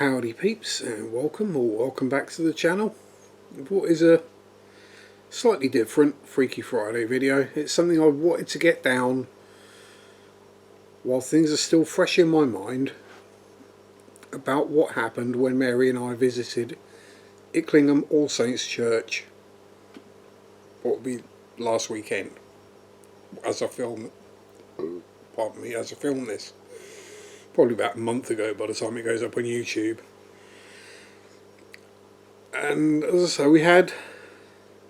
Howdy peeps, and welcome back to the channel. What is a slightly different Freaky Friday video. It's something I wanted to get down while things are still fresh in my mind about what happened when Mary and I visited Icklingham All Saints Church, what would be last weekend, as I film this. Probably about a month ago by the time it goes up on YouTube. And as I say, we had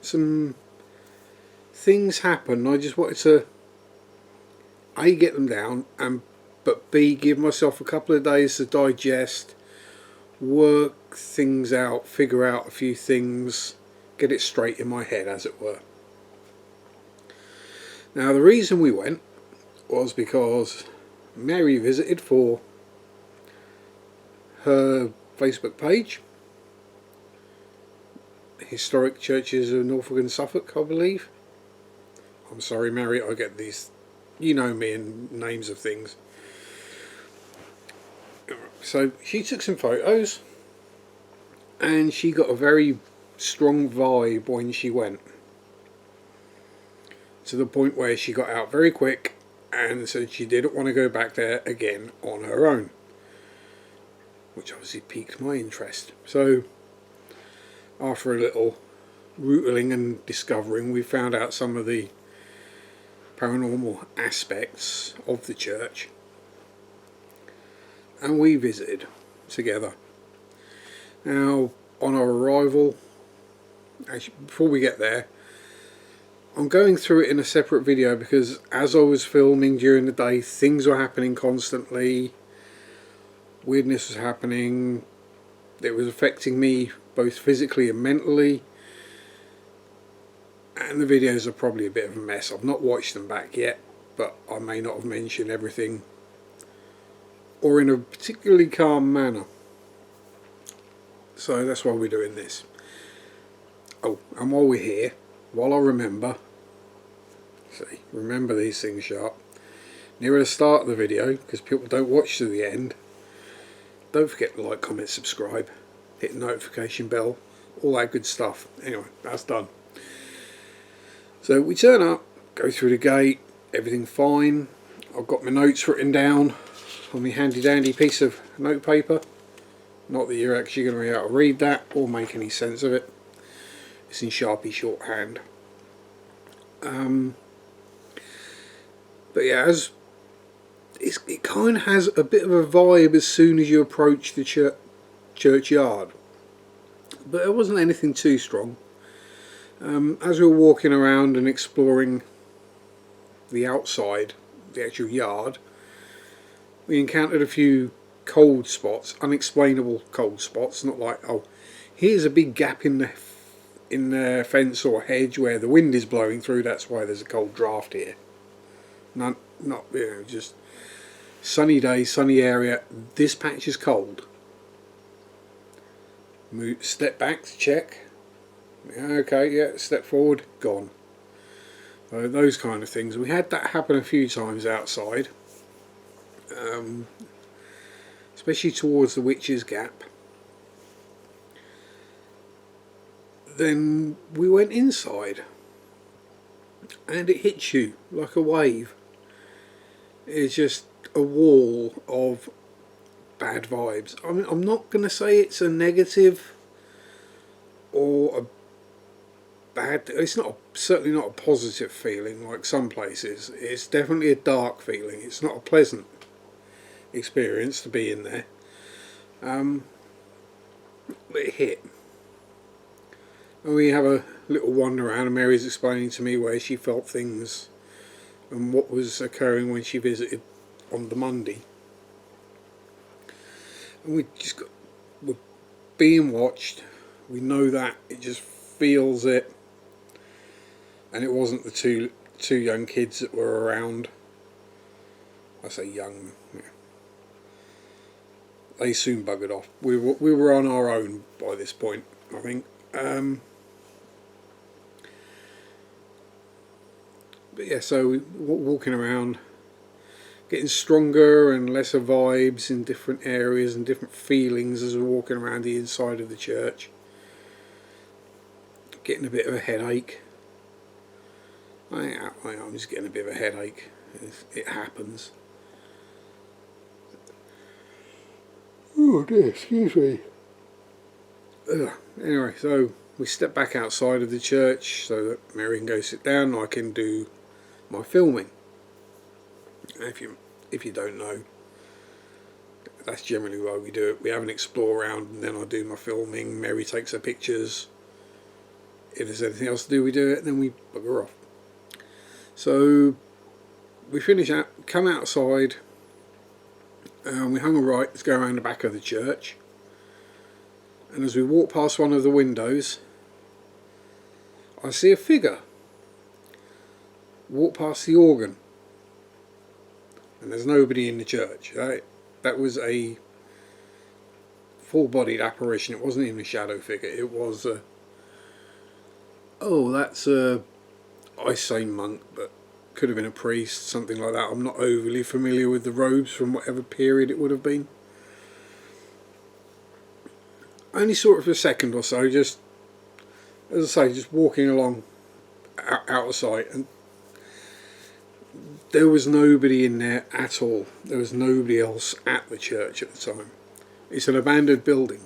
some things happen. I just wanted to A, get them down, but B, give myself a couple of days to digest, work things out, figure out a few things, get it straight in my head, as it were. Now, the reason we went was because Mary visited for her Facebook page, Historic Churches of Norfolk and Suffolk, I believe. I'm sorry, Mary, I get these, you know me and names of things. So she took some photos and she got a very strong vibe when she went, to the point where she got out very quick and said she didn't want to go back there again on her own, which obviously piqued my interest. So after a little rootling and discovering, we found out some of the paranormal aspects of the church, and we visited together. Now, on our arrival, actually before we get there, I'm going through it in a separate video because as I was filming during the day, things were happening constantly. Weirdness was happening. It was affecting me both physically and mentally. And the videos are probably a bit of a mess. I've not watched them back yet, but I may not have mentioned everything or in a particularly calm manner. So that's why we're doing this. Oh, and while we're here, while I remember these things sharp, near the start of the video, because people don't watch to the end, don't forget to like, comment, subscribe, hit the notification bell, all that good stuff. Anyway, that's done. So we turn up, go through the gate, everything fine. I've got my notes written down on my handy dandy piece of notepaper. Not that you're actually going to be able to read that or make any sense of it. It's in Sharpie shorthand. But yeah, it kind of has a bit of a vibe as soon as you approach the churchyard. But it wasn't anything too strong. As we were walking around and exploring the outside, the actual yard, we encountered a few cold spots, unexplainable cold spots. Not like, oh, here's a big gap in the fence or hedge where the wind is blowing through, that's why there's a cold draft here. Not just sunny day, sunny area. This patch is cold. Step back to check. Okay, yeah, step forward, gone. So those kind of things. We had that happen a few times outside, especially towards the Witch's Gap. Then we went inside and it hits you like a wave. It's just a wall of bad vibes. I mean, I'm not going to say it's a negative or a bad, it's not certainly not a positive feeling like some places. It's definitely a dark feeling. It's not a pleasant experience to be in there. But it hit. And we have a little wander around, and Mary's explaining to me where she felt things and what was occurring when she visited on the Monday. And we're being watched. We know that. It just feels it. And it wasn't the two young kids that were around. I say young. Yeah. They soon buggered off. We were on our own by this point, I think. But yeah, so we walking around, getting stronger and lesser vibes in different areas and different feelings as we're walking around the inside of the church. Getting a bit of a headache. I'm just getting a bit of a headache. It happens. Oh dear, excuse me. Anyway, so we step back outside of the church so that Mary can go sit down and I can do my filming. If you don't know, that's generally why we do it. We have an explore round and then I do my filming. Mary takes her pictures. If there's anything else to do, we do it, and then we bugger off. So we finish out, come outside, and we hung a right to go around the back of the church. And as we walk past one of the windows, I see a figure walk past the organ. And there's nobody in the church. That was a full-bodied apparition. It wasn't even a shadow figure. It was that's a, I say monk, but could have been a priest, something like that. I'm not overly familiar with the robes from whatever period it would have been. I only saw it for a second or so, just, as I say, just walking along out of sight, and there was nobody in there at all. There was nobody else at the church at the time. It's an abandoned building.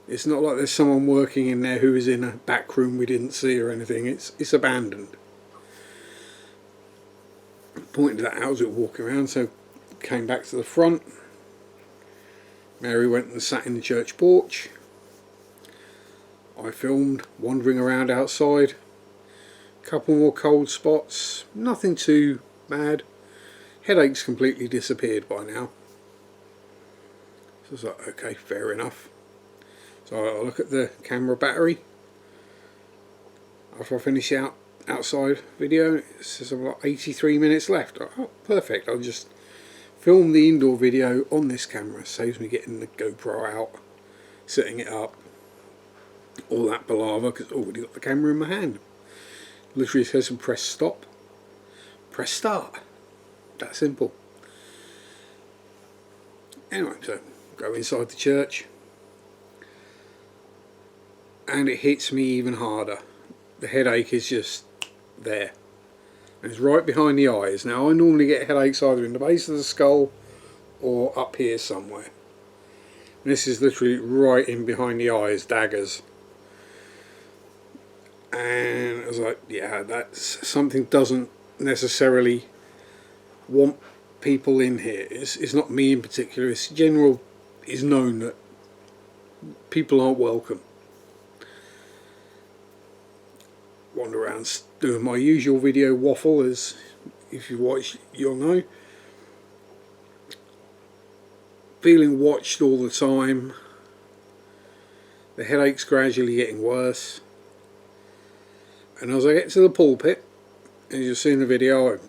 It's not like there's someone working in there who is in a back room we didn't see or anything. It's abandoned. Pointed that out as we were walking around, so came back to the front. Mary went and sat in the church porch. I filmed wandering around outside. Couple more cold spots, nothing too bad. Headaches completely disappeared by now. So I was like, okay, fair enough. So I look at the camera battery. After I finish the outside video, it says I've got 83 minutes left. Oh, perfect. I'll just film the indoor video on this camera. Saves me getting the GoPro out, setting it up, all that palaver, because I've already got the camera in my hand. Literally says press stop, press start. That simple. Anyway, so go inside the church, and it hits me even harder. The headache is just there. And it's right behind the eyes. Now I normally get headaches either in the base of the skull or up here somewhere. And this is literally right in behind the eyes, daggers. And I was like, yeah, that's something doesn't necessarily want people in here. It's not me in particular. It's general. It's known that people aren't welcome. Wander around doing my usual video waffle, as if you watch, you'll know. Feeling watched all the time. The headache's gradually getting worse. And as I get to the pulpit, as you'll see in the video, I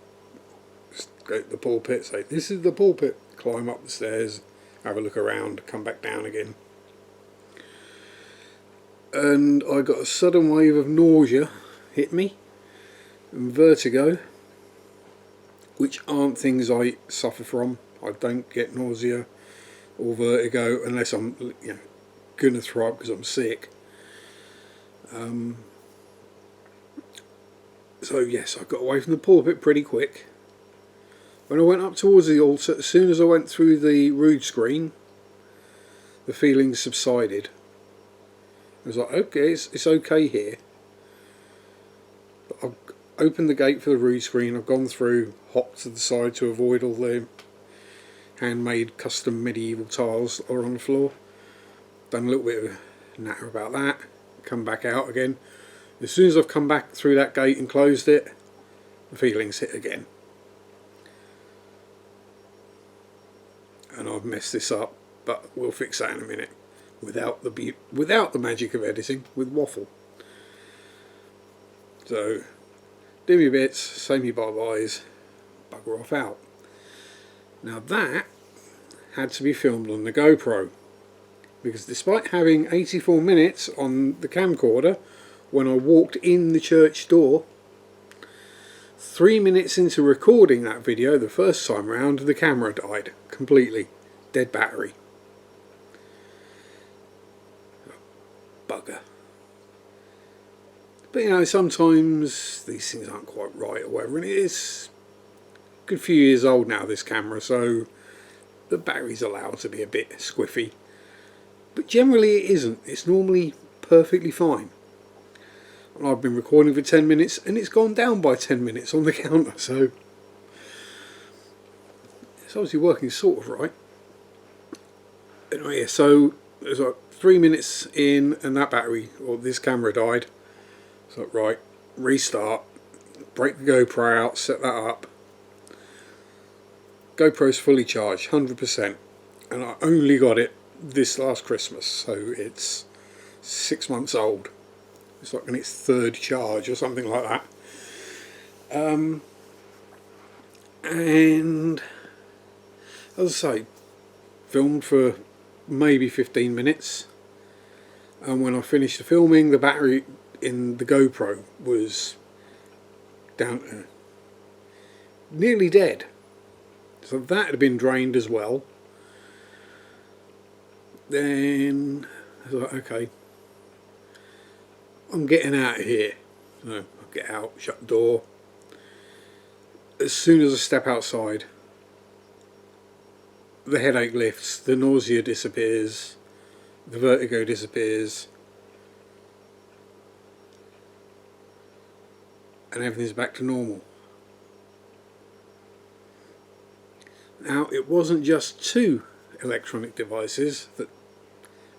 just go to the pulpit, say, this is the pulpit, climb up the stairs, have a look around, come back down again. And I got a sudden wave of nausea hit me, and vertigo, which aren't things I suffer from. I don't get nausea or vertigo unless I'm gonna throw up because I'm sick. So yes, I got away from the pulpit pretty quick. When I went up towards the altar, as soon as I went through the rood screen, the feelings subsided. I was like, okay, it's okay here. But I've opened the gate for the rood screen, I've gone through, hopped to the side to avoid all the handmade custom medieval tiles that are on the floor. Done a little bit of a natter about that, come back out again. As soon as I've come back through that gate and closed it, the feelings hit again. And I've messed this up, but we'll fix that in a minute. Without the magic of editing, with waffle. So, do me bits, say me bye-byes, bugger off out. Now that had to be filmed on the GoPro, because despite having 84 minutes on the camcorder, when I walked in the church door, 3 minutes into recording that video the first time round, the camera died completely. Dead battery. Bugger. But you know, sometimes these things aren't quite right or whatever, and it is a good few years old now, this camera, so the battery's allowed to be a bit squiffy. But generally it isn't. It's normally perfectly fine. And I've been recording for 10 minutes and it's gone down by 10 minutes on the counter, so it's obviously working sort of right. Anyway, so there's like 3 minutes in and that battery, or this camera died. So right, restart, break the GoPro out, set that up. GoPro's fully charged, 100%, and I only got it this last Christmas, so it's 6 months old. It's like in its third charge or something like that. And as I say, filmed for maybe 15 minutes, and when I finished the filming, the battery in the GoPro was down to nearly dead. So that had been drained as well. Then I was like, okay, I'm getting out of here. So I get out, shut the door. As soon as I step outside, the headache lifts, the nausea disappears, the vertigo disappears, and everything's back to normal. Now, it wasn't just 2 electronic devices that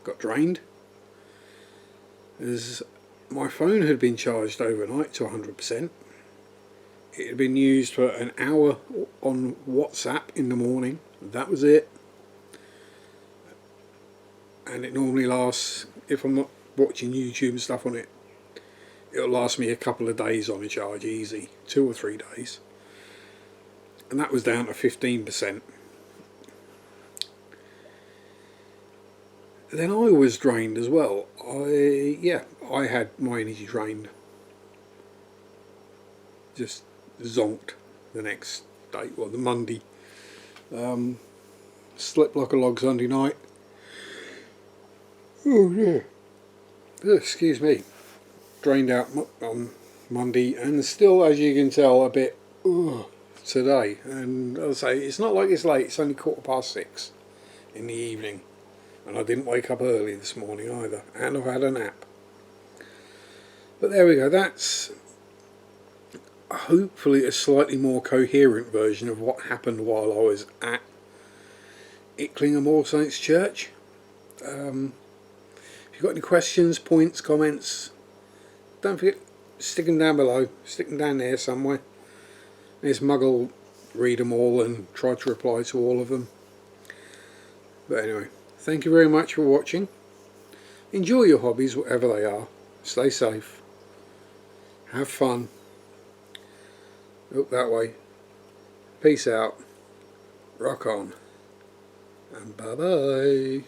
got drained, as my phone had been charged overnight to 100%. It had been used for an hour on WhatsApp in the morning. That was it. And it normally lasts, if I'm not watching YouTube and stuff on it, it'll last me a couple of days on a charge, easy, 2 or 3 days. And that was down to 15%. Then I was drained as well. I had my energy drained. Just zonked the next day, well, the Monday. Slept like a log Sunday night. Oh yeah. Excuse me. Drained out on Monday, and still, as you can tell, a bit today. And I'll say, it's not like it's late, it's only 6:15 in the evening. And I didn't wake up early this morning either, and I've had a nap. But there we go, that's hopefully a slightly more coherent version of what happened while I was at Icklingham All Saints Church. If you've got any questions, points, comments, don't forget, stick them down below, stick them down there somewhere. This mug will read them all and try to reply to all of them. But anyway, thank you very much for watching. Enjoy your hobbies, whatever they are. Stay safe. Have fun. Look that way. Peace out. Rock on. And bye bye.